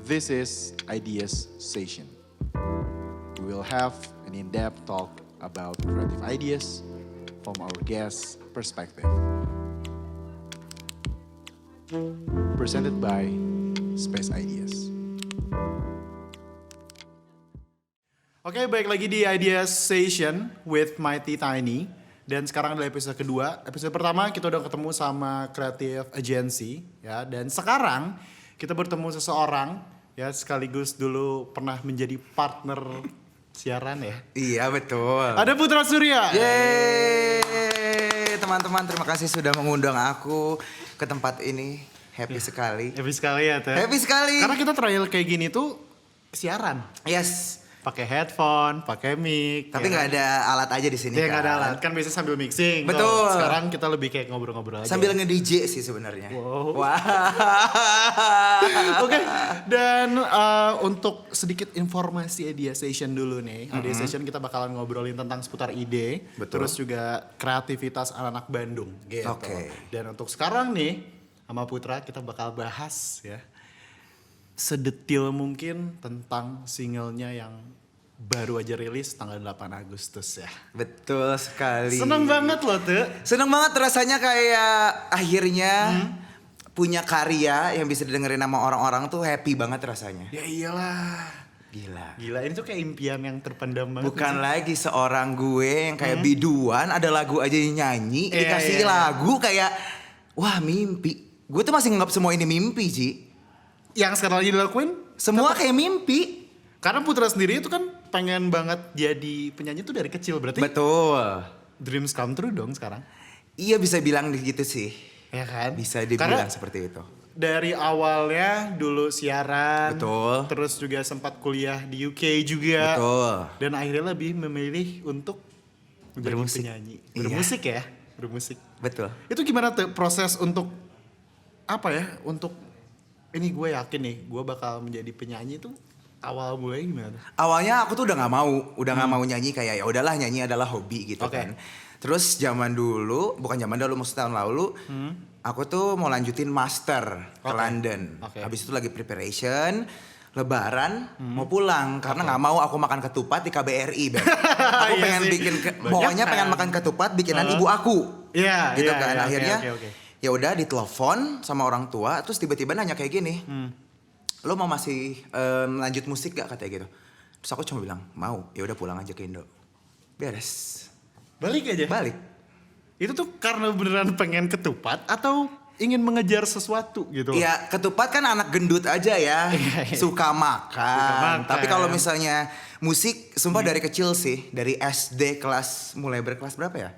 This is Ideas Session. We will have an in-depth talk about creative ideas from our guest's perspective. Presented by Space Ideas. Oke, baik lagi di Ideas Session with Mighty Tiny. Dan sekarang adalah episode kedua. Episode pertama kita udah ketemu sama Creative Agency, ya. Dan sekarang kita bertemu seseorang, ya, sekaligus dulu pernah menjadi partner siaran, ya. Iya, betul. Ada Putra Surya. Yeay, teman-teman, terima kasih sudah mengundang aku ke tempat ini. Happy sekali. Happy sekali ya, Teh. Happy sekali. Karena kita trial kayak gini tuh siaran. Yes. Pakai headphone, pakai mic. Tapi nggak ada alat aja di sini. Iya, nggak kan? ada alat. Kan biasa sambil mixing. Betul. Tuh. Sekarang kita lebih kayak ngobrol-ngobrol aja. Sambil nge-DJ sih sebenarnya. Wow. Wah. Oke, dan untuk sedikit informasi Idea Session dulu nih. Idea Session kita bakalan ngobrolin tentang seputar ide. Betul. Terus juga kreativitas anak-anak Bandung gitu. Oke. Dan untuk sekarang nih, sama Putra kita bakal bahas ya sedetil mungkin tentang singlenya yang baru aja rilis tanggal 8 Agustus ya. Betul sekali. Seneng banget loh tuh. Seneng banget rasanya kayak akhirnya punya karya yang bisa didengerin sama orang-orang tuh happy banget rasanya. Ya iyalah. Gila. Ini tuh kayak impian yang terpendam banget. Bukan lagi seorang gue yang kayak biduan, ada lagu aja yang nyanyi, Iya, dikasih iya. lagu kayak wah mimpi. Gue tuh masih nganggap semua ini mimpi, Ji. Yang sekarang lagi dilakuin Semua kayak mimpi. karena Putra sendiri itu kan pengen banget jadi penyanyi tuh dari kecil, berarti Betul. dreams come true dong sekarang. Iya bisa bilang gitu sih. Ya kan? Bisa dibilang Karena seperti itu. dari awalnya dulu siaran, Betul. terus juga sempat kuliah di UK juga, Betul. dan akhirnya lebih memilih untuk menjadi Bermusik. penyanyi, Iya. bermusik ya, bermusik. Betul. Itu gimana tuh proses untuk apa ya? Untuk ini gue yakin nih, gue bakal menjadi penyanyi tuh awal mulai gimana? Awalnya aku tuh udah nggak mau nyanyi, kayak ya udahlah nyanyi adalah hobi gitu Oke. kan. Terus zaman dulu, bukan zaman dulu, maksudnya tahun lalu, aku tuh mau lanjutin master ke Oke. London. Oke. Habis itu lagi preparation, Lebaran mau pulang karena nggak mau aku makan ketupat di KBRI, Beb. Aku Iya pengen sih. bikin, Banyak pokoknya kan. pengen makan ketupat bikinan ibu aku. Iya, Gitu iya, kan. iya, Akhirnya oke. ya udah ditelepon sama orang tua, terus tiba-tiba nanya kayak gini. Lo mau masih lanjut musik gak katanya gitu. Terus aku cuma bilang mau, ya udah pulang aja ke Indo. Beres. Balik aja. Balik. Itu tuh karena beneran pengen ketupat atau ingin mengejar sesuatu gitu? Iya, ketupat kan anak gendut aja ya. Iya. Suka makan. makan. Tapi kalau misalnya musik, sumpah dari kecil sih, dari SD mulai berkelas berapa ya?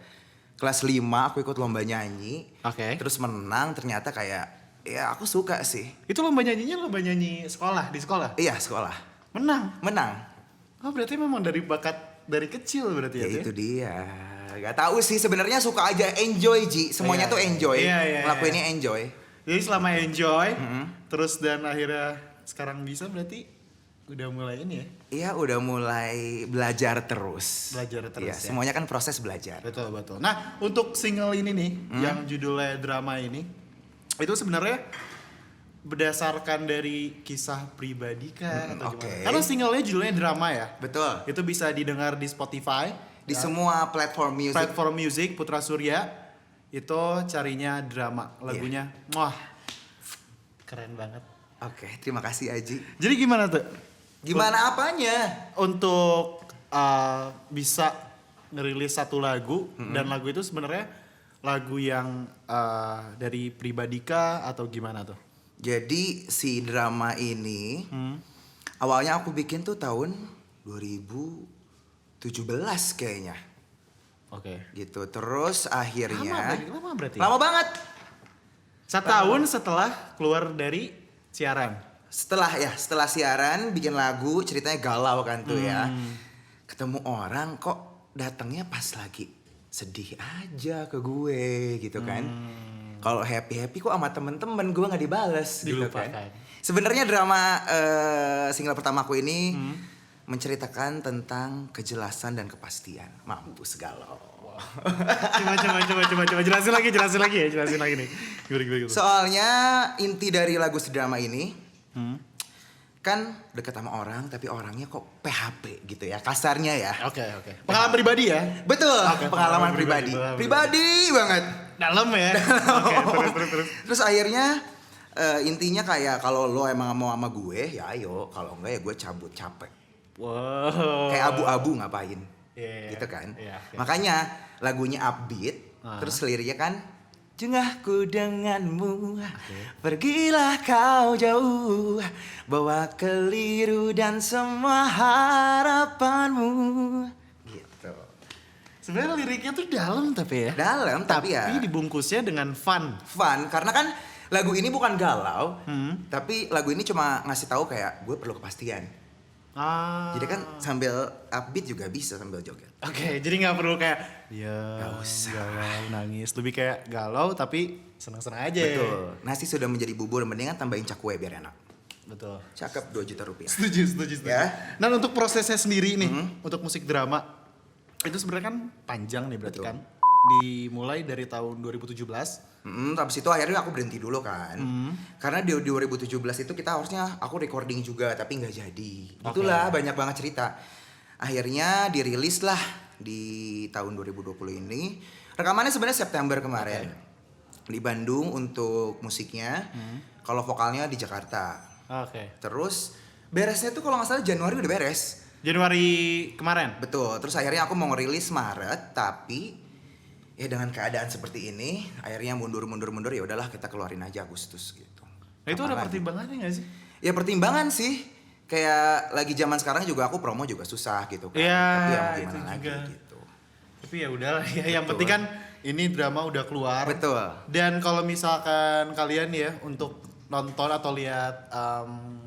Kelas 5 aku ikut lomba nyanyi. Oke. Terus menang, ternyata kayak ya aku suka sih. Itu lomba nyanyinya lomba nyanyi sekolah, di sekolah? Iya, sekolah. Menang. Oh, berarti memang dari bakat dari kecil berarti Ya ya? itu dia. Gak tahu sih, sebenarnya suka aja, enjoy Ji. Semuanya Iya, tuh enjoy. iya. Ngelakuinnya enjoy. Jadi selama enjoy, terus dan akhirnya sekarang bisa berarti udah mulai ini ya? Iya, udah mulai belajar terus. Belajar terus Iya, ya? semuanya kan proses belajar. Betul. Nah, untuk single ini nih, yang judulnya Drama ini, itu sebenarnya berdasarkan dari kisah pribadi kan atau oke. gimana? Karena singlenya judulnya Drama ya? Betul. Itu bisa didengar di Spotify, Di semua platform music. platform music Putra Surya. Itu carinya Drama, lagunya. Wah, keren banget. Oke, terima kasih Aji. Jadi gimana tuh? Gimana apanya? Untuk bisa ngerilis satu lagu dan lagu itu sebenarnya lagu yang dari pribadi kah atau gimana tuh? Jadi si drama ini awalnya aku bikin tuh tahun 2017 kayaknya. Oke. Gitu. Terus akhirnya Lama berarti? lama banget. Setahun setelah keluar dari siaran. Setelah siaran bikin lagu, ceritanya galau kan tuh ya. Ketemu orang kok datangnya pas lagi sedih aja ke gue gitu kan. Kalau happy kok sama temen-temen gue nggak dibales gitu Dilupakan. kan. Sebenarnya drama single pertamaku ini menceritakan tentang kejelasan dan kepastian. Mampus galau. Coba jelasin lagi nih. Gimana. Soalnya inti dari lagu si drama ini kan deket sama orang tapi orangnya kok PHP gitu ya, kasarnya ya. Oke. Pengalaman pribadi ya? Betul, Oke, pengalaman pribadi. Pribadi banget. Dalam ya? Oke, terus. Terus akhirnya intinya kayak kalau lo emang mau sama gue ya ayo, kalau enggak ya gue cabut, capek. Wow. Kayak abu-abu ngapain. Iya, Gitu kan. iya, oke. Makanya lagunya upbeat, terus liriknya kan jengahku denganmu, pergilah kau jauh, bawa keliru dan semua harapanmu. Gitu. Sebenarnya liriknya tuh dalam tapi ya? Dalam tapi ya dibungkusnya dengan fun. fun, karena kan lagu ini bukan galau, tapi lagu ini cuma ngasih tahu kayak gue perlu kepastian. Jadi kan sambil upbeat juga bisa sambil joget. Oke, jadi nggak perlu kayak gak usah galau, nangis. Lebih kayak galau tapi senang-senang aja. Betul. Nasi sudah menjadi bubur, mendingan tambahin cakwe biar enak. Betul. Cakep 2 juta rupiah. Setuju. Ya. Nah untuk prosesnya sendiri nih, untuk musik drama itu sebenarnya kan panjang nih berarti Betul. kan. Dimulai dari tahun 2017. Habis itu akhirnya aku berhenti dulu kan. Karena di 2017 itu kita harusnya aku recording juga tapi nggak jadi. Itulah banyak banget cerita. Akhirnya dirilis lah di tahun 2020 ini. Rekamannya sebenarnya September kemarin. Di Bandung untuk musiknya. Kalau vokalnya di Jakarta. Oke. Terus beresnya tuh kalau nggak salah Januari udah beres. Januari kemarin. Betul. Terus akhirnya aku mau ngerilis Maret tapi ya dengan keadaan seperti ini akhirnya mundur ya udahlah kita keluarin aja Agustus gitu. Nah itu ada pertimbangannya nggak sih? Ya pertimbangan sih. Kayak lagi zaman sekarang juga aku promo juga susah gitu kan. Iya, Tapi ya mau itu gimana lagi juga. gitu. Tapi ya udahlah ya. Yang Betul. penting kan ini drama udah keluar. Betul. Dan kalau misalkan kalian ya untuk nonton atau lihat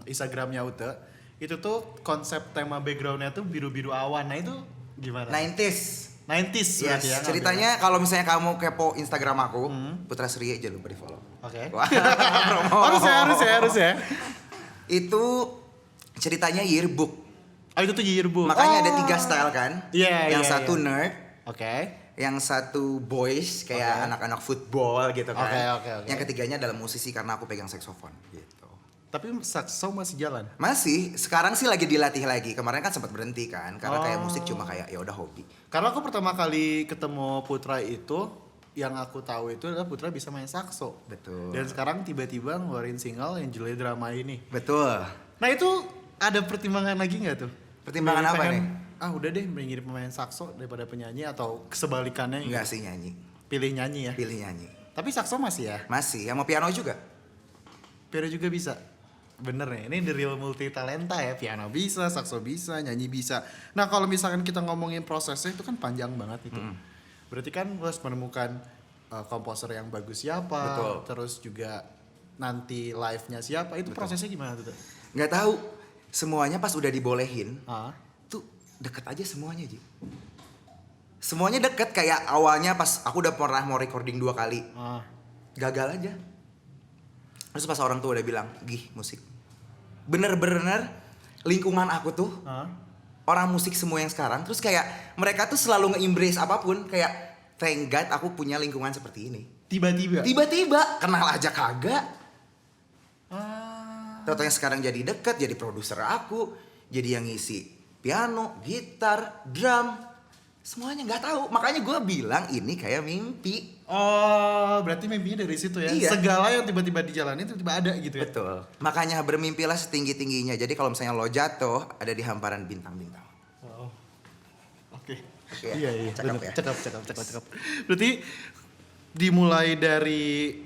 Instagramnya Ute, itu tuh konsep tema backgroundnya tuh biru-biru awan. Nah itu gimana? 90s. 90s Yes, berarti ya. ceritanya kalau misalnya kamu kepo Instagram aku, Putra Sri jangan lupa di follow. Oke. Wah, harus ya. Itu ceritanya yearbook. Oh itu tuh yearbook. Makanya ada 3 style kan. Iya, Yang iya, satu iya. nerd, Oke. yang satu boys kayak anak-anak football gitu kan. Oke. Yang ketiganya adalah musisi karena aku pegang saxophone gitu. Tapi saxo masih jalan. Masih, sekarang sih lagi dilatih lagi. Kemarin kan sempat berhenti kan karena kayak musik cuma kayak ya udah hobi. Karena aku pertama kali ketemu Putra itu, yang aku tahu itu adalah Putra bisa main saxo. Betul. Dan sekarang tiba-tiba ngeluarin single yang judulnya Drama ini. Betul. Nah itu ada pertimbangan lagi nggak tuh? Pertimbangan Jadi apa pengen, nih? Udah deh menjadi pemain saxo daripada penyanyi atau kesebalikannya. Enggak sih nyanyi. Pilih nyanyi ya. Pilih nyanyi. Tapi saxo masih ya. Masih, sama piano juga. Piano juga bisa. Bener ya, ini the real multi talenta ya. Piano bisa, saxo bisa, nyanyi bisa. Nah kalau misalkan kita ngomongin prosesnya itu kan panjang banget itu. Berarti kan lo harus menemukan komposer yang bagus siapa. Betul. Terus juga nanti live-nya siapa. Itu prosesnya gimana tuh? Nggak tahu. Semuanya pas udah dibolehin, Ah. tuh deket aja semuanya Ji. Semuanya deket, kayak awalnya pas aku udah pernah mau recording 2 kali. Gagal aja. Terus pas orang tua udah bilang, "Gih, musik." Bener-bener lingkungan aku tuh orang musik semua yang sekarang, terus kayak mereka tuh selalu nge-embrace apapun, kayak thank God aku punya lingkungan seperti ini. Tiba-tiba kenal aja kagak. Tau-taunya sekarang jadi deket, jadi produser aku, jadi yang ngisi piano, gitar, drum, semuanya nggak tahu. Makanya gue bilang ini kayak mimpi. Oh, berarti mimpinya dari situ ya? Iya. Segala yang tiba-tiba dijalani tiba-tiba ada gitu ya? Betul. Makanya bermimpilah setinggi-tingginya. Jadi kalau misalnya lo jatuh, ada di hamparan bintang-bintang. Oh. Oke. Oke ya? Iya, Cakep bener. ya? Cakep. Berarti dimulai dari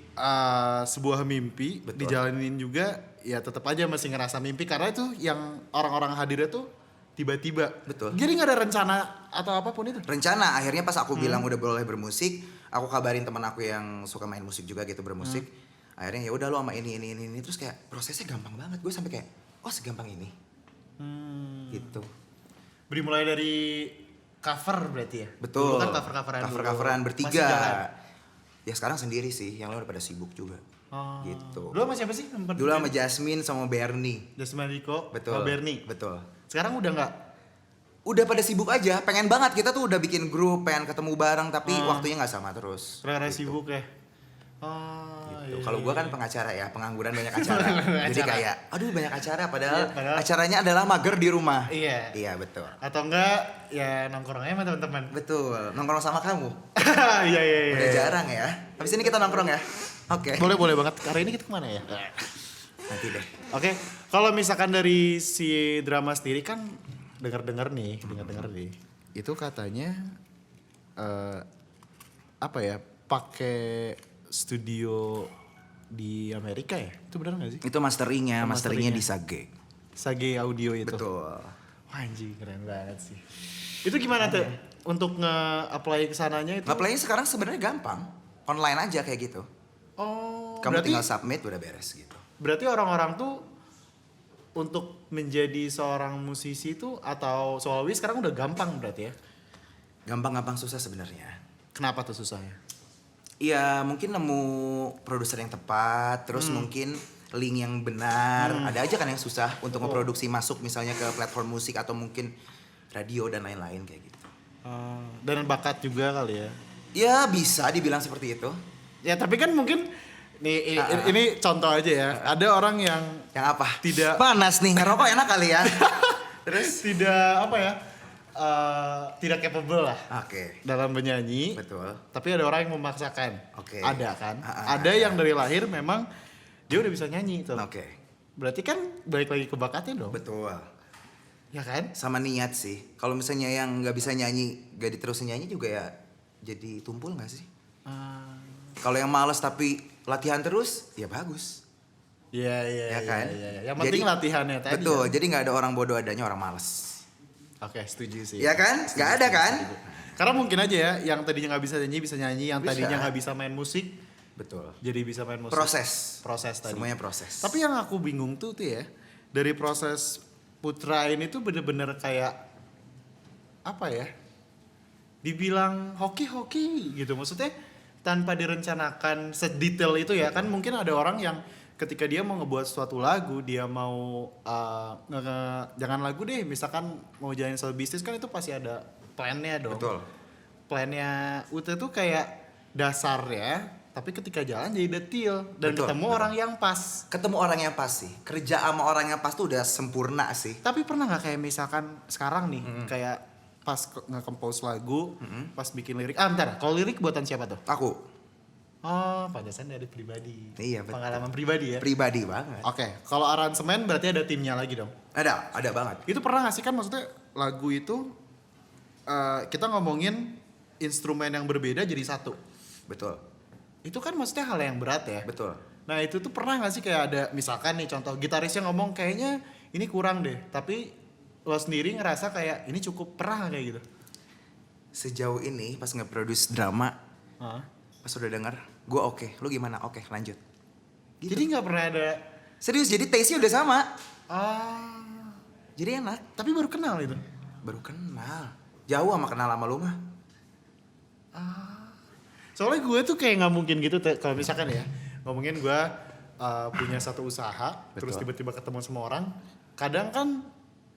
sebuah mimpi, Betul. dijalanin juga, ya tetap aja masih ngerasa mimpi karena itu yang orang-orang hadirnya tuh tiba-tiba. Betul. Jadi nggak ada rencana atau apapun itu? Rencana akhirnya pas aku bilang udah boleh bermusik, aku kabarin teman aku yang suka main musik juga gitu bermusik. Akhirnya ya udah lo sama ini terus kayak prosesnya gampang banget. Gue sampai kayak oh segampang ini. Gitu. Dimulai dari cover berarti ya? Betul. Dulu kan cover-coveran dulu. Cover-coveran Masih bertiga. jalan? Ya sekarang sendiri sih, yang lain udah pada sibuk juga. Gitu. Dulu sama siapa sih? Dulu sama Jasmine sama Bernie. Jasmine Rico, Betul. sama Bernie. Betul. Sekarang udah nggak? Udah pada sibuk aja, pengen banget kita tuh udah bikin grup, pengen ketemu bareng tapi waktunya nggak sama terus. Karena Gitu. sibuk ya. Oh, Gitu. iya, Kalau gue kan iya. pengacara ya, pengangguran banyak acara. Jadi Acara. kayak, aduh banyak acara padahal Iya, padahal- acaranya adalah mager di rumah. Iya. Iya betul. Atau enggak ya nongkrongnya sama teman-teman. Betul. Nongkrong sama kamu. Iya iya iya. Udah jarang ya. Habis ini kita nongkrong ya. Oke. Boleh banget. Hari ini kita kemana ya? Nanti deh. Oke, kalau misalkan dari si drama sendiri kan dengar-dengar nih, itu katanya apa ya? Pakai studio di Amerika ya? Itu benar nggak sih? Itu masteringnya Masteringnya. di Sage. Sage Audio itu. Betul. Wah, anjing keren banget sih. Itu gimana tuh untuk nge-apply ke sananya itu? Nge-play sekarang sebenarnya gampang. Online aja kayak gitu. Oh, Kamu berarti tinggal submit udah beres gitu. berarti orang-orang tuh untuk menjadi seorang musisi itu atau soloist sekarang udah gampang berarti ya? Gampang-gampang susah sebenarnya. Kenapa tuh susahnya? Iya, mungkin nemu produser yang tepat, terus mungkin link yang benar. Ada aja kan yang susah untuk ngeproduksi masuk misalnya ke platform musik atau mungkin radio dan lain-lain kayak gitu. Dan bakat juga kali ya? Ya bisa dibilang seperti itu. Ya tapi kan mungkin nih ini contoh aja ya. Ada orang yang Yang apa? Tidak. Panas nih, ngerokok enak kali ya. Terus? tidak apa ya? Tidak capable lah Oke, dalam menyanyi. betul. Tapi ada orang yang memaksakan. Oke. Ada kan? Ah, Ada yang dari lahir memang dia udah bisa nyanyi tuh. Oke, Berarti kan balik lagi ke bakatnya dong. betul. Ya kan? Sama niat sih. Kalau misalnya yang nggak bisa nyanyi, gak diterusin nyanyi juga ya jadi tumpul nggak sih? Ah, Kalau yang males tapi latihan terus, ya bagus. Iya iya Ya kan? iya. Yang penting latihannya tadi. Betul, ya. jadi nggak ada orang bodoh adanya orang males. Oke, setuju sih. Ya kan? Nggak ada kan? Karena mungkin aja ya, yang tadinya nggak bisa nyanyi, yang Bisa. tadinya nggak bisa main musik, Betul. jadi bisa main musik. Proses tadi. Semuanya proses. Tapi yang aku bingung tuh ya, dari proses Putra ini tuh bener-bener kayak apa ya? Dibilang hoki-hoki gitu, maksudnya tanpa direncanakan sedetail itu ya kan mungkin ada orang yang ketika dia mau ngebuat suatu lagu dia mau jangan lagu deh misalkan mau jalanin soal bisnis kan itu pasti ada plannya dong. Betul. Plannya Ute tuh kayak dasar ya tapi ketika jalan jadi detail dan Betul, ketemu betul. orang yang pas. Ketemu orang yang pas sih. Kerja sama orang yang pas tuh udah sempurna sih. Tapi pernah nggak kayak misalkan sekarang nih kayak pas nge-compose lagu pas bikin lirik bentar kalau lirik buatan siapa tuh? Aku Oh, pantesan dari pribadi. Iya, betul. Pengalaman pribadi ya. pribadi banget. Oke, kalau aransemen berarti ada timnya lagi dong. Ada banget. Itu pernah nggak sih kan maksudnya lagu itu kita ngomongin instrumen yang berbeda jadi satu. Betul. Itu kan maksudnya hal yang berat ya. Betul. Nah itu tuh pernah nggak sih kayak ada misalkan nih contoh gitarisnya ngomong kayaknya ini kurang deh, tapi lo sendiri ngerasa kayak ini cukup, pernah nggak kayak gitu? Sejauh ini pas nge-produce drama, Hah? pas udah denger, gue oke. Lu gimana? Oke, lanjut. Gitu. Jadi nggak pernah ada. Serius, jadi taste-nya udah sama. Jadi enak. Tapi baru kenal itu. Baru kenal. Jauh sama kenal sama lu mah. Soalnya gue tuh kayak nggak mungkin gitu kalau misalkan ya ngomongin gue punya satu usaha terus Betul. tiba-tiba ketemu sama orang, kadang kan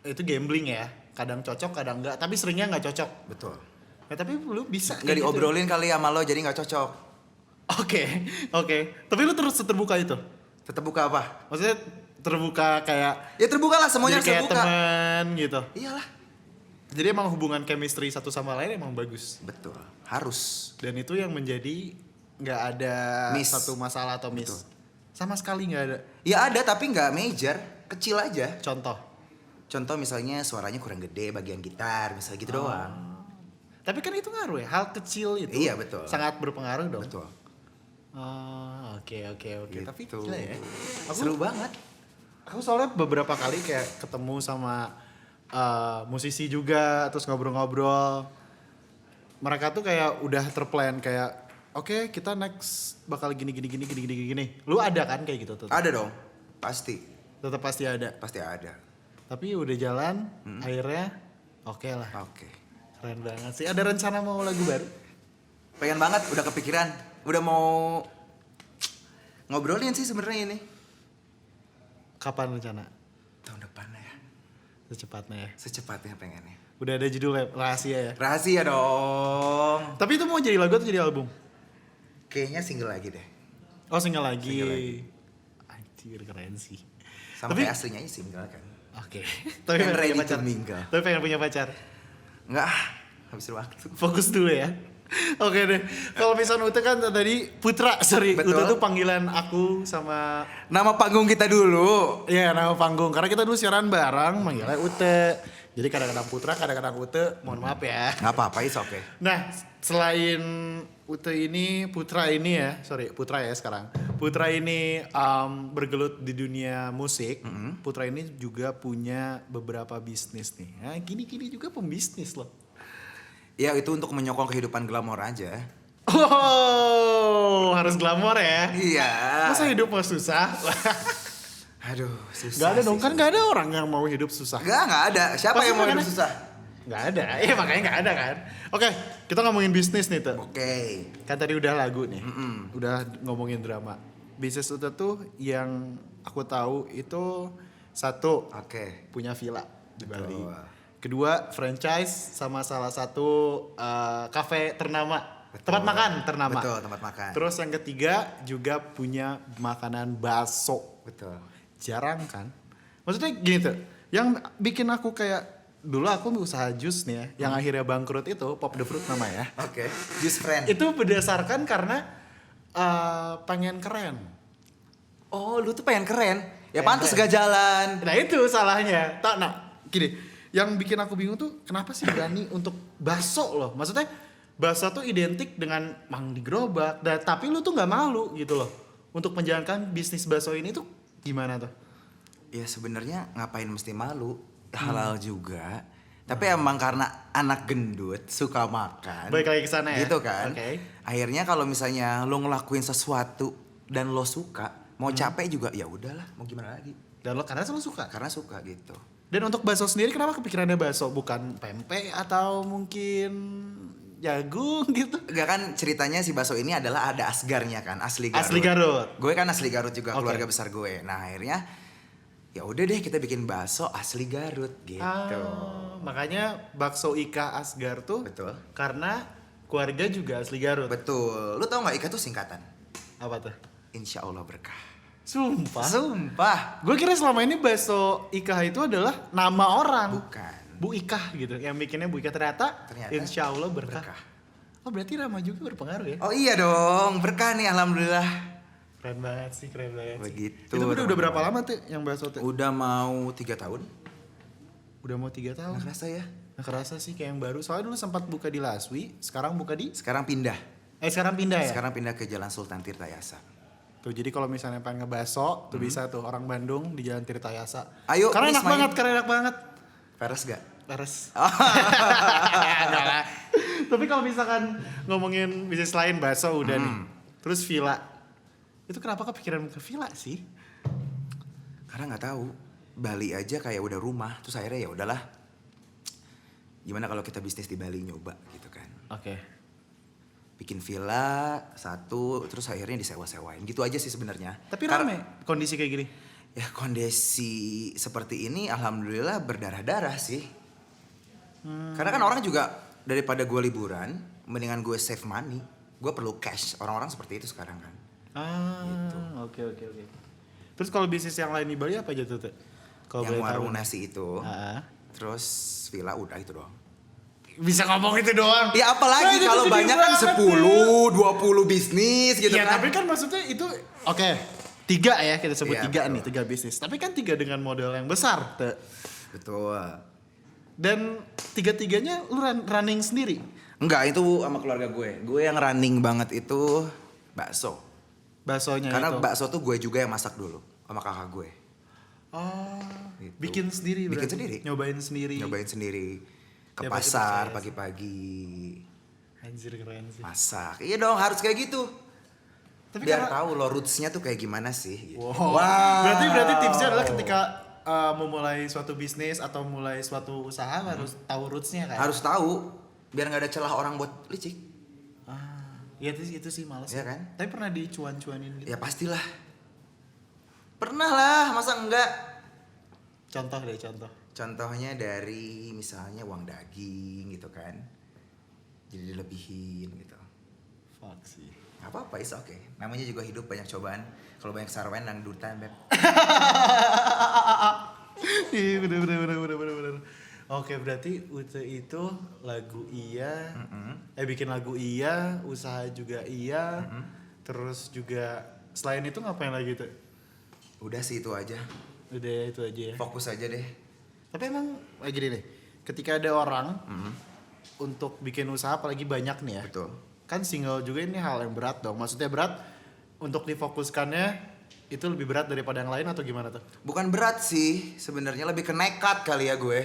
itu gambling ya, kadang cocok kadang enggak, tapi seringnya nggak cocok. Betul. Nah tapi lu bisa Nggak kayak gitu. diobrolin kali sama lo, jadi nggak cocok. Oke. Tapi lu terus terbuka itu. Tetap buka apa? Maksudnya terbuka kayak Ya terbuka lah, semuanya jadi kayak terbuka. teman gitu. Iyalah. Jadi emang hubungan chemistry satu sama lain emang bagus. Betul. Harus. Dan itu yang menjadi nggak ada Miss. satu masalah atau miss. Betul. Sama sekali nggak ada. Ya ada tapi nggak major. Kecil aja. Contoh. Contoh misalnya suaranya kurang gede bagian gitar. Misalnya gitu doang. Tapi kan itu ngaruh ya. Hal kecil itu. Iya, betul. Sangat berpengaruh dong. Betul. Oke. Tapi Gitu. gila ya. Seru banget. Aku soalnya beberapa kali kayak ketemu sama musisi juga, terus ngobrol-ngobrol. Mereka tuh kayak udah terplan kayak, oke, kita next bakal gini. Lu ada kan kayak gitu tuh? Ada dong. Pasti. Tetap pasti ada. Pasti ada. Tapi udah jalan, akhirnya oke lah. Oke. Keren banget sih. Ada rencana mau lagu baru? Pengen banget, udah kepikiran. Udah mau ngobrolin sih sebenarnya ini. Kapan rencana? Tahun depan ya. Secepatnya ya. Secepatnya pengennya. Udah ada judulnya, rahasia ya. Rahasia dong. Tapi itu mau jadi lagu atau jadi album? Kayaknya single lagi deh. Oh single lagi. Single lagi. Anjir keren sih. Sama Tapi- kayak aslinya aja single kan. Oke. Tapi And pengen punya ready to pacar. mingle. Tapi pengen punya pacar. Enggak, habis waktu. Fokus dulu ya. Oke deh. Kalau misalnya Ute kan tadi Putra, sorry. Betul. Ute tuh panggilan aku sama Nama panggung kita dulu. ya nama panggung. Karena kita dulu siaran bareng, manggilnya Ute. Jadi kadang-kadang Putra, kadang-kadang Ute. Mohon maaf ya. Nggak apa-apa, it's okay. Nah, selain Ute ini, Putra ini ya, sorry Putra ya sekarang. Putra ini bergelut di dunia musik. Putra ini juga punya beberapa bisnis nih. Nah, gini-gini juga pembisnis loh. Ya itu untuk menyokong kehidupan glamor aja. Oh, harus glamor ya. Iya. Masa hidup mau susah? Aduh, susah. Gak ada sih, dong, kan susah. gak ada orang yang mau hidup susah. Nggak ada. Siapa Pasti yang mau hidup makanya- susah? Gak ada, iya makanya gak ada kan. Oke, kita ngomongin bisnis nih tuh. Oke. Kan tadi udah lagu nih, udah ngomongin drama. Bisnis Ute tuh yang aku tahu itu satu Oke. punya villa di Betul. Bali. Kedua franchise sama salah satu kafe ternama, Betul. tempat makan ternama. Betul, tempat makan. Terus yang ketiga juga punya makanan bakso. Betul. Jarang kan? Maksudnya gini tuh, yang bikin aku kayak dulu aku usaha jus nih ya, yang akhirnya bangkrut itu Pop the Fruit namanya. Oke. Just friend. Itu berdasarkan karena pengen keren. Oh, lu tuh pengen keren. Ya Pengen pantas keren. gak jalan. Nah itu salahnya. Gini, yang bikin aku bingung tuh kenapa sih berani untuk bakso loh? Maksudnya bakso tuh identik dengan mang di gerobak, tapi lu tuh nggak malu gitu loh. Untuk menjalankan bisnis bakso ini tuh gimana tuh? Ya sebenarnya ngapain mesti malu? Halal juga. Tapi emang karena anak gendut suka makan. Balik lagi ke sana ya? Gitu kan. Oke. Akhirnya kalau misalnya lo ngelakuin sesuatu dan lo suka, mau capek juga ya udahlah, mau gimana lagi? Dan lo karena lo suka. Karena suka gitu. Dan untuk bakso sendiri kenapa kepikirannya bakso bukan pempek atau mungkin jagung gitu? Enggak kan ceritanya si bakso ini adalah ada Asgarnya kan, asli Garut. Asli Garut. Gue kan asli Garut juga, Oke. keluarga besar gue. Nah akhirnya ya udah deh kita bikin bakso asli Garut gitu. Makanya bakso Ika Asgar tuh Betul. karena keluarga juga asli Garut. Betul. Lu tau nggak Ika tuh singkatan? Apa tuh? Insya Allah berkah. Sumpah. Sumpah. Gue kira selama ini bakso Ika itu adalah nama orang. Bukan. Bu Ika gitu. Yang bikinnya Bu Ika ternyata insya Allah berkah. berkah. Oh berarti nama juga berpengaruh ya? Oh iya dong, berkah nih alhamdulillah. Keren banget sih, keren banget sih. Begitu. Itu udah teman-teman. berapa lama tuh yang bakso tuh? Udah mau 3 tahun. Udah mau 3 tahun. Nggak kerasa ya? Nggak kerasa sih kayak yang baru. Soalnya dulu sempat buka di Laswi, sekarang buka di... Sekarang pindah. sekarang pindah ya? Sekarang pindah ke Jalan Sultan Tirtayasa. Tuh jadi kalau misalnya pengen ngebaso, tuh bisa tuh orang Bandung di Jalan Tirtayasa. Ayo, karena please enak main. banget, karena enak banget. Peres gak? Peres. Enggak lah. Tapi kalau misalkan ngomongin bisnis lain bakso udah nih. Terus villa. Itu kenapa kepikiran ke villa sih? Karena nggak tahu. Bali aja kayak udah rumah. Terus akhirnya ya udahlah. Gimana kalau kita bisnis di Bali nyoba gitu kan? Oke. Bikin villa satu, terus akhirnya disewa-sewain. Gitu aja sih sebenarnya. Tapi Kar- rame kondisi kayak gini. Ya kondisi seperti ini alhamdulillah berdarah-darah sih. Karena kan orang juga daripada gue liburan, mendingan gue save money. Gue perlu cash. Orang-orang seperti itu sekarang kan. Oke. Terus kalau bisnis yang lain di Bali apa aja tuh? Kalau Yang boleh tahu. warung nasi itu. Ah. Terus villa udah itu doang. Bisa ngomong itu doang. Ya apalagi Nah, kalau itu banyak sedih kan banget 10, 20 bisnis gitu ya, kan. tapi kan maksudnya itu oke. 3 ya kita sebut Iya, 3 betul. nih, 3 bisnis. Tapi kan 3 dengan model yang besar. Betul. Dan 3-3-nya lu running sendiri. Enggak, itu sama keluarga gue. Gue yang running banget itu bakso. Baksonya Karena itu. bakso tuh gue juga yang masak dulu sama kakak gue. Oh, Gitu. bikin sendiri Bikin berarti? sendiri. Nyobain sendiri. Nyobain sendiri. Ke Ya, pasti pasar percaya sih. pagi-pagi. Anjir keren sih. Masak. Iya dong, harus kayak gitu. Tapi Biar karena- tahu lo rootsnya tuh kayak gimana sih. Gitu. Wow. Berarti tipsnya adalah ketika memulai suatu bisnis atau mulai suatu usaha harus tahu rootsnya kan? Harus tahu biar nggak ada celah orang buat licik. Ya itu sih males. Iya kan? Tapi pernah dicuan-cuanin gitu. Ya pastilah. Pernah lah, masa enggak? Contoh deh contoh. Contohnya dari misalnya uang daging gitu kan. Jadi dilebihin gitu. Fuck sih. Gak apa-apa, is oke. Namanya juga hidup banyak cobaan. Kalau banyak sarwen dangdutan, Beb. Iya bener. Oke, berarti Ute itu lagu iya, bikin lagu iya, usaha juga iya, terus juga selain itu ngapain lagi tuh? Udah sih itu aja. Udah ya, itu aja ya. Fokus aja deh. Tapi emang gini deh, ketika ada orang untuk bikin usaha apalagi banyak nih ya, Betul. kan single juga ini hal yang berat dong. Maksudnya berat untuk difokuskannya itu lebih berat daripada yang lain atau gimana tuh? Bukan berat sih, sebenarnya lebih ke nekat kali ya gue.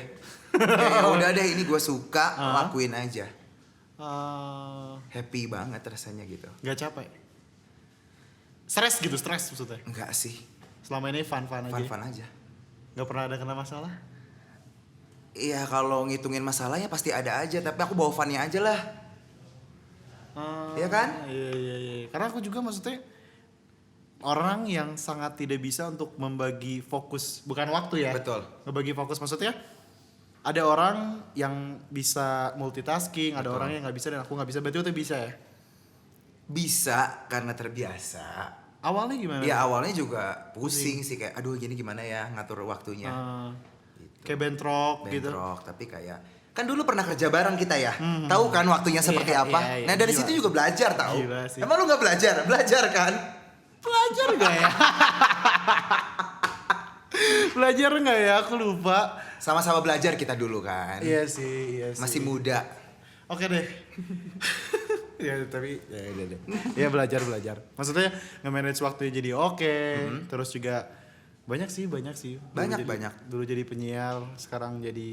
Kayak udah deh ini gue suka, lakuin aja. Happy banget rasanya gitu. Gak capek? Stres maksudnya? Enggak sih, Selama ini fun-fun aja? fun-fun aja. Gak pernah ada kena masalah? Iya kalau ngitungin masalahnya pasti ada aja, tapi aku bawa funnya aja lah. Iya kan? Iya. Karena aku juga maksudnya orang yang sangat tidak bisa untuk membagi fokus, bukan waktu ya. Betul. Ngebagi fokus maksudnya ada orang yang bisa multitasking, ada Betul. orang yang nggak bisa dan aku nggak bisa. Berarti itu bisa ya? Bisa karena terbiasa. Awalnya gimana? Ya awalnya juga pusing sih kayak aduh gini gimana ya ngatur waktunya. Gitu. Kayak bentrok gitu. Tapi kayak kan dulu pernah kerja bareng kita ya. Tahu kan waktunya seperti Iya, apa? iya. Nah dari Gila situ juga belajar tahu. Gila sih. Emang lu nggak belajar? Belajar kan? Belajar gak ya? Belajar gak ya? Aku lupa. Sama-sama belajar kita dulu kan. Iya sih. Masih muda. Oke deh. Ya tapi ya udah deh. Ya belajar. Maksudnya nge-manage waktunya jadi oke. Terus juga banyak sih. Banyak. Dulu jadi penyiar, sekarang jadi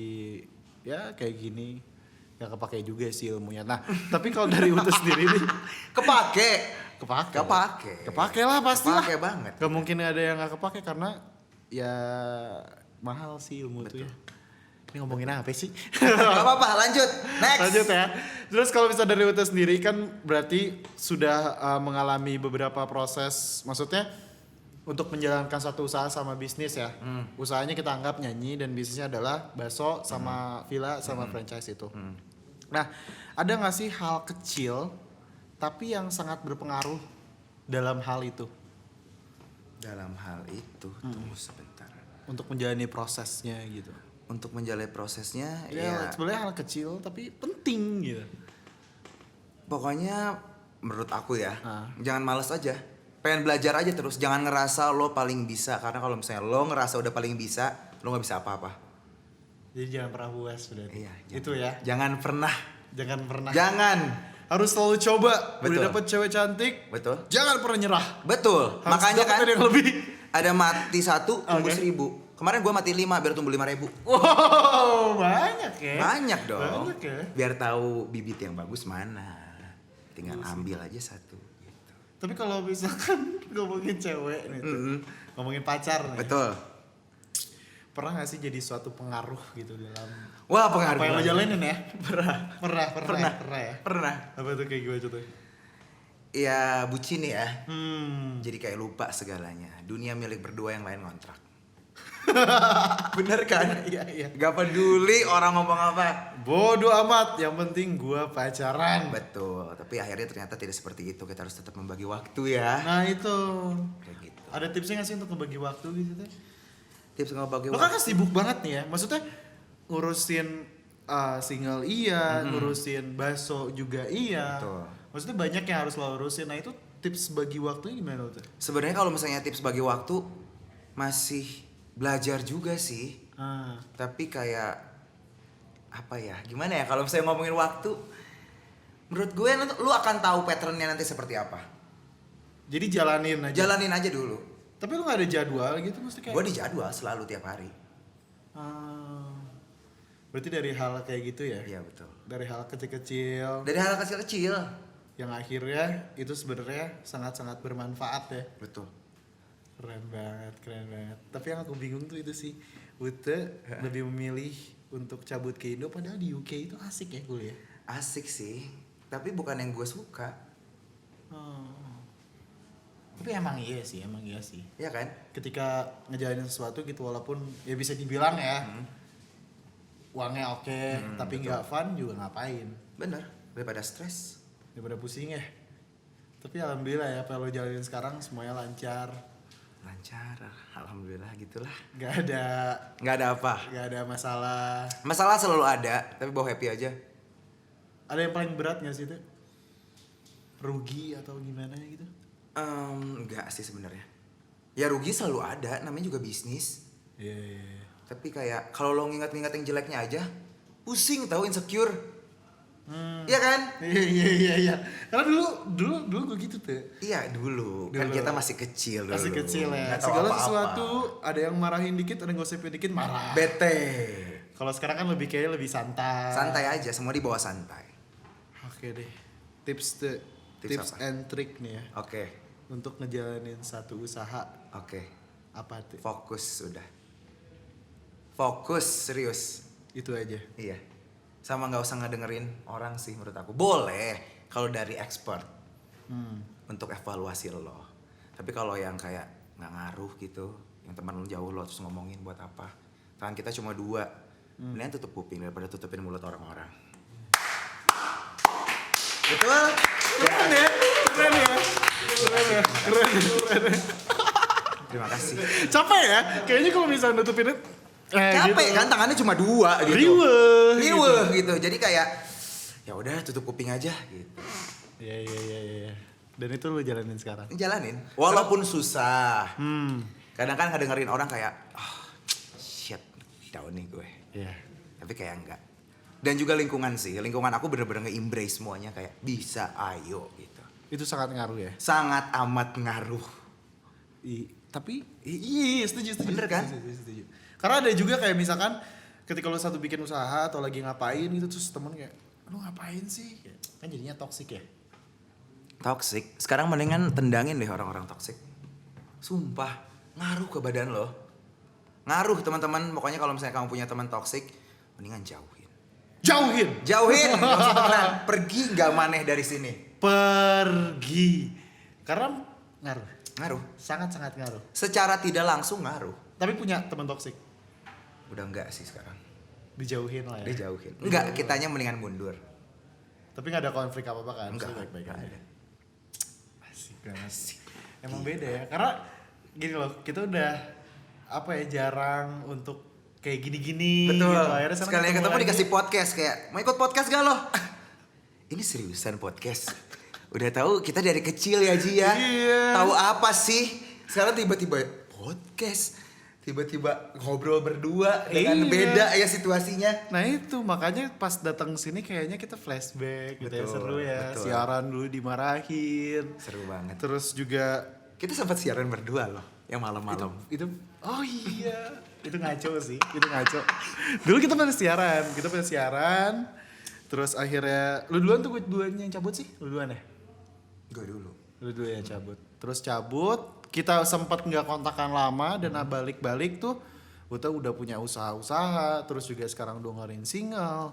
ya kayak gini. Gak kepake juga sih ilmunya. Nah, tapi kalau dari Ute sendiri nih kepake lah pasti lah. Kepake banget. Gak mungkin ada yang gak kepake karena ya mahal sih ilmu itu ya. Ini ngomongin apa sih? Gak apa-apa, lanjut. Next. Lanjut ya. Terus kalau bisa dari Ute sendiri kan berarti sudah mengalami beberapa proses, maksudnya untuk menjalankan satu usaha sama bisnis ya. Usahanya kita anggap nyanyi dan bisnisnya adalah bakso sama villa sama franchise itu. Nah, ada nggak sih hal kecil tapi yang sangat berpengaruh dalam hal itu? Dalam hal itu, tunggu sebentar. Untuk menjalani prosesnya gitu. Untuk menjalani prosesnya Ya, sebenarnya hal kecil tapi penting gitu. Pokoknya menurut aku ya, jangan males aja. Pengen belajar aja terus, jangan ngerasa lo paling bisa. Karena kalau misalnya lo ngerasa udah paling bisa, lo gak bisa apa-apa. Jadi jangan pernah puas berarti. Iya, Itu ya. Jangan pernah. Jangan. Harus selalu coba. Betul. Udah dapet cewek cantik, Betul. jangan pernah nyerah. Betul. Harus Makanya kan dapetin yang lebih. ada mati 1 tumbuh Oke. 1000. Kemarin gue mati 5 biar tumbuh 5.000. Wow, banyak ya. Banyak dong. Banyak ya. Biar tahu bibit yang bagus mana. Tinggal ambil aja 1. Gitu. Tapi kalau misalkan ngomongin cewek nih, ngomongin pacar nih. Betul. Pernah gak sih jadi suatu pengaruh gitu dalam Wah pengaruh. apa yang lo jalanin ya? Pernah. Pernah ya? Pernah. Apa tuh kayak gimana tuh? Ya bucin ya. Hmm. Jadi kayak lupa segalanya. Dunia milik berdua yang lain ngontrak. Bener kan? Iya. Gak peduli orang ngomong apa. Bodoh amat, yang penting gua pacaran. Betul. Tapi akhirnya ternyata tidak seperti itu. Kita harus tetap membagi waktu ya. Nah itu. Kayak gitu. Ada tipsnya gak sih untuk membagi waktu gitu tuh? Tips ngebagi Lo waktu. kan sibuk banget nih ya. Maksudnya ngurusin single iya, ngurusin bakso juga iya. Betul. Maksudnya banyak yang harus lo urusin. Nah itu tips bagi waktunya gimana lo tuh? Sebenarnya kalau misalnya tips bagi waktu masih belajar juga sih. Tapi kayak apa ya? Gimana ya kalau misalnya ngomongin waktu? Menurut gue lu akan tahu patternnya nanti seperti apa. Jadi jalanin aja. Jalanin aja dulu. Tapi lu gak ada jadwal gitu mesti kayak. Gue di jadwal selalu tiap hari. Berarti dari hal kayak gitu ya? Iya betul. Dari hal kecil-kecil Dari hal kecil-kecil. yang akhirnya itu sebenarnya sangat-sangat bermanfaat ya. Betul. Keren banget. Tapi yang aku bingung tuh itu sih, Ute lebih memilih untuk cabut ke Indo padahal di UK itu asik ya kuliah. Asik sih. Tapi bukan yang gue suka. Tapi emang iya sih. Iya kan? Ketika ngejalanin sesuatu gitu walaupun ya bisa dibilang ya uangnya oke, tapi betul. nggak fun juga ngapain? Bener. Daripada stres. Daripada pusing ya. Tapi alhamdulillah ya, apa yang lo jalanin sekarang semuanya lancar. Lancar, alhamdulillah gitulah. Gak ada Apa. gak ada masalah. Masalah selalu ada, tapi bawa happy aja. Ada yang paling berat gak sih itu? Rugi atau gimana gitu? Enggak sih sebenarnya. Ya rugi selalu ada, namanya juga bisnis. Iya. Tapi kayak kalau lo nginget-nginget yang jeleknya aja, pusing tahu, insecure. Iya kan? Iya. Karena dulu gue gitu tuh. Iya dulu. Kan Dulu. kita masih kecil dulu. Masih kecil ya. Nggak tahu Segala apa-apa. sesuatu ada yang marahin dikit, ada yang gosipin dikit marah. Bete. Kalau sekarang kan lebih santai. Santai aja, semua dibawa santai. Oke deh. Tips Tips apa? and trick nih ya Oke. untuk ngejalanin satu usaha. Oke. Apa tuh? Fokus sudah. Fokus serius. Itu aja. Iya. Sama nggak usah ngedengerin orang sih menurut aku. Boleh kalau dari expert untuk evaluasi lo. Tapi kalau yang kayak nggak ngaruh gitu, yang teman lo jauh lo terus ngomongin buat apa? Tangan kita cuma 2. Mendingan tutup kuping daripada tutupin mulut orang-orang. Betul? Keren ya. Terima kasih. Capek ya? Kayaknya kalau misalnya nutupin Capek kan, tangannya cuma 2 gitu. Riweh gitu. Jadi kayak ya udah tutup kuping aja gitu. Iya. Dan itu lu jalanin sekarang. Jalanin. Walaupun susah. Hmm. Kadang kan ngedengerin orang kayak shit, down nih gue. Iya. Tapi kayak enggak. Dan juga lingkungan sih. Lingkungan aku bener-bener nge-embrace semuanya kayak bisa, ayo gitu. Itu sangat ngaruh ya. Sangat amat ngaruh. Tapi iya, setuju. Bener kan? Setuju. Karena ada juga kayak misalkan ketika lo satu bikin usaha atau lagi ngapain gitu terus temen kayak lu ngapain sih? Kan jadinya toksik ya. Toxic. Sekarang mendingan tendangin deh orang-orang toxic. Sumpah, ngaruh ke badan lo. Ngaruh teman-teman. Pokoknya kalau misalnya kamu punya teman toxic, mendingan jauhin. Jauhin, nggak usah temenan. Pergi nggak maneh dari sini. Pergi. Karena Ngaruh. sangat ngaruh. Secara tidak langsung ngaruh. Tapi punya teman toksik Udah enggak sih sekarang. dijauhin lah ya. Dijauhin. Enggak, kitanya mendingan mundur. Tapi nggak ada konflik apa kan? Enggak, Maksudnya baik-baik enggak aja. ada. Asik. Emang beda ya. Karena gini loh, kita udah apa ya jarang untuk kayak gini-gini. Betul. Gitu. Akhirnya sekarang Sekali ketemu lagi. dikasih podcast kayak, mau ikut podcast gak lo? Ini seriusan podcast. Udah tahu kita dari kecil ya Ji ya. Iya. Tahu apa sih? Sekarang tiba-tiba podcast. Tiba-tiba ngobrol berdua dengan Iya. beda ya situasinya. Nah itu makanya pas datang sini kayaknya kita flashback gitu ya, Betul, seru ya. betul. Siaran dulu dimarahin. Seru banget. Terus juga Kita sempat siaran berdua loh, yang malam-malam. itu oh iya, itu ngaco sih, itu ngaco. Dulu kita pernah siaran, terus akhirnya lu duluan tuh gue duluan yang cabut sih, lu duluan ya? Gue dulu. Lu duluan yang cabut. Terus cabut, kita sempat nggak kontakan lama dan balik-balik tuh Buta udah punya usaha-usaha, terus juga sekarang udah ngeluarin single.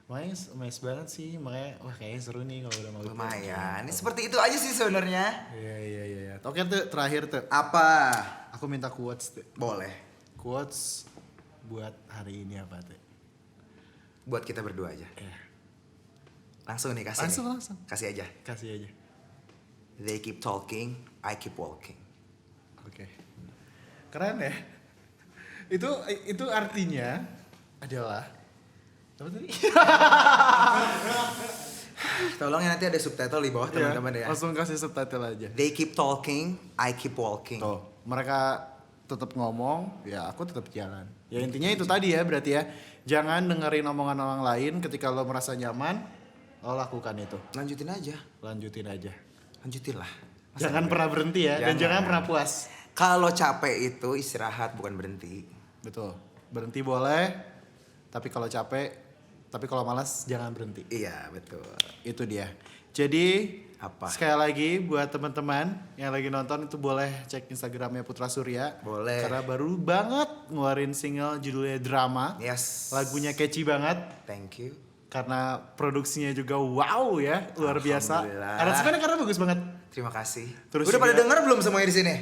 Makanya amazed banget sih, makanya wah kayaknya seru nih kalau udah mau. Lumayan. Ini seperti itu aja sih sebenarnya. Iya. Oke tuh, terakhir tuh. Apa? Aku minta quotes tuh. Boleh. Quotes buat hari ini apa tuh? Buat kita berdua aja. Ya, Langsung nih kasih. Langsung. Kasih aja. kasih aja. They keep talking, I keep walking. Oke. Keren ya? Itu artinya adalah apa tadi? Tolong ya nanti ada subtitle di bawah teman-teman ya. Langsung kasih subtitle aja. They keep talking, I keep walking. Tuh, mereka tetap ngomong, ya aku tetap jalan. Ya intinya itu tadi ya, berarti ya. Jangan dengerin omongan orang lain ketika lo merasa nyaman, lo lakukan itu. Lanjutin aja. Lanjutin aja. Lanjutin lah. Jangan pernah berhenti ya, dan jangan pernah puas. Kalau capek itu istirahat bukan berhenti. Betul. Berhenti boleh, tapi kalau capek, tapi kalau malas jangan berhenti. Iya betul. Itu dia. Jadi Apa? sekali lagi buat teman-teman yang lagi nonton itu boleh cek Instagramnya Putra Surya. Boleh. Karena baru banget ngeluarin single judulnya Drama. Yes. Lagunya catchy banget. Thank you. Karena produksinya juga wow ya, luar biasa. Alhamdulillah. Aransemennya karena bagus banget. Terima kasih. Terus Udah juga- pada denger belum semuanya di sini?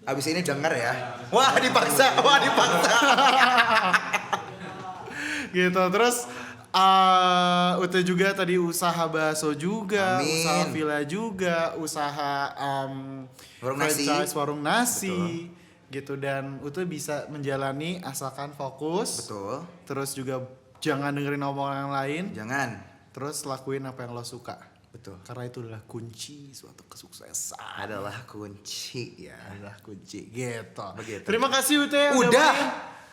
Abis ini denger ya. Wah dipaksa. Gitu. Terus Ute juga tadi usaha bakso juga, Amin. usaha villa juga, usaha Warung nasi. franchise warung nasi gitu, dan Ute bisa menjalani asalkan fokus. Betul. Terus juga jangan dengerin omongan yang lain, Jangan. terus lakuin apa yang lo suka. Betul. Karena itu adalah kunci suatu kesuksesan. Adalah kunci ya. Adalah kunci gitu. Begitu. Terima kasih Ute. Udah.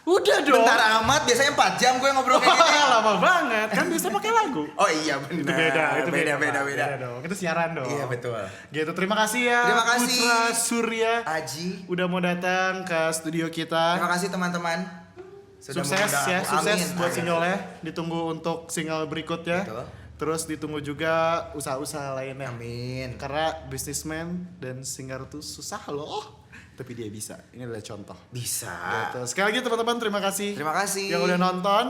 Udah dong. Bentar amat, biasanya 4 jam gue ngobrol kayak gini. Lama banget. Kan bisa pakai lagu. Oh iya benar. Itu beda, itu beda, Pak. beda. dong. Itu siaran dong. Iya betul. Gitu. Terima kasih ya. Terima kasih. Putra Surya Aji. udah mau datang ke studio kita. Terima kasih teman-teman. Sudah Sukses mengundang ya, aku. sukses Amin. buat Amin. singlenya. Ditunggu untuk single berikutnya. Betul. Terus ditunggu juga usaha-usaha lainnya. Amin. Karena businessman dan singer tuh susah loh. Tapi dia bisa. Ini adalah contoh. Bisa. Gitu. Sekali lagi teman-teman, terima kasih. Terima kasih. Yang udah nonton.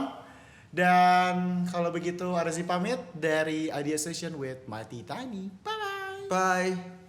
Dan kalau begitu Arzi pamit dari Idea Session with Mighty Tiny. Bye-bye. Bye.